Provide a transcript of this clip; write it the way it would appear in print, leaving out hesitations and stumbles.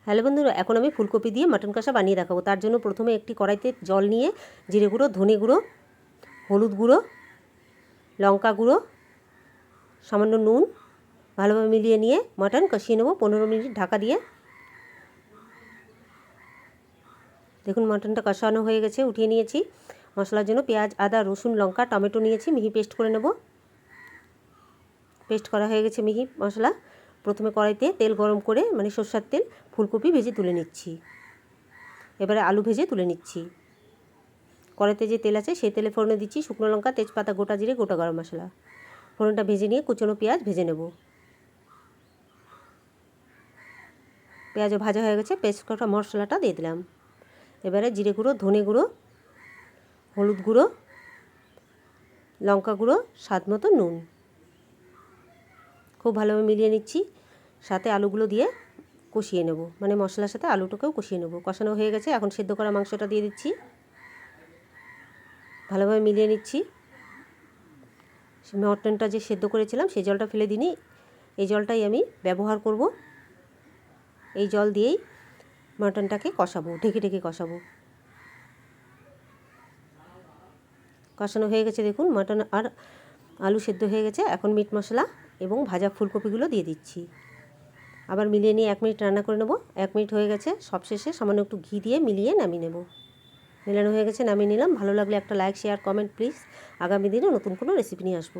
Hello বন্ধুরা, এখন আমি ফুলকপি দিয়ে মাটন কষা বানিয়ে দেখাবো। তার জন্য প্রথমে একটি কড়াইতে জল নিয়ে জিরে গুঁড়ো, ধনে গুঁড়ো, হলুদ গুঁড়ো, লঙ্কা গুঁড়ো, সামান্য নুন ভালোভাবে মিলিয়ে নিয়ে মাটন কষিয়ে নেব 15 মিনিট ঢাকা দিয়ে। দেখুন মাটনটা কষানো হয়ে গেছে, উঠিয়ে নিয়েছি। মশলার জন্য পেঁয়াজ, আদা, রসুন, লঙ্কা, টমেটো নিয়েছি, মিহি পেস্ট করে নেব। পেস্ট করা হয়ে গেছে মিহি মশলা। প্রথমে কড়াইতে তেল গরম করে, মানে সরষের তেল, ফুলকপি ভেজে তুলে নিচ্ছি। এবারে আলু ভেজে তুলে নিচ্ছি। কড়াইতে যে তেল আছে সেই তেলে ফোড়নে দিচ্ছি শুকনো লঙ্কা, তেজপাতা, গোটা জিরে, গোটা গরম মশলা। ফোড়নটা ভেজে নিয়ে কুচনো পেঁয়াজ ভেজে নেব। পেঁয়াজও ভাজা হয়ে গেছে, পেস্ট করা মশলাটা দিয়ে দিলাম। এবারে জিরে গুঁড়ো, ধনে গুঁড়ো, হলুদ গুঁড়ো, লঙ্কা গুঁড়ো, স্বাদ মতো নুন খুব ভালোভাবে মিলিয়ে নিচ্ছি। সাথে আলুগুলো দিয়ে কষিয়ে নেব, মানে মশলার সাথে আলুটাকেও কষিয়ে নেব। কষানো হয়ে গেছে, এখন সেদ্ধ করা মাংসটা দিয়ে দিচ্ছি। ভালোভাবে মিলিয়ে নিচ্ছি। মটনটা যে সেদ্ধ করেছিলাম সেই জলটা ফেলে দিইনি, এই জলটাই আমি ব্যবহার করব। এই জল দিয়েই মটনটাকে কষাবো, ঢেকে ঢেকে কষাবো। কষানো হয়ে গেছে, দেখুন মটন আর আলু সেদ্ধ হয়ে গেছে। এখন মিট মশলা এবং ভাজা ফুলকপিগুলো দিয়ে দিচ্ছি। আবার মিলিয়ে নিয়ে 1 মিনিট রান্না করে নেব। 1 মিনিট হয়ে গেছে, সবশেষে সামান্য একটু ঘি দিয়ে মিলিয়ে নামিয়ে নেব। মেলানো হয়ে গেছে, নামিয়ে নিলাম। ভালো লাগলে একটা লাইক, শেয়ার, কমেন্ট প্লিজ। আগামী দিনে নতুন কোনো রেসিপি নিয়ে আসবো।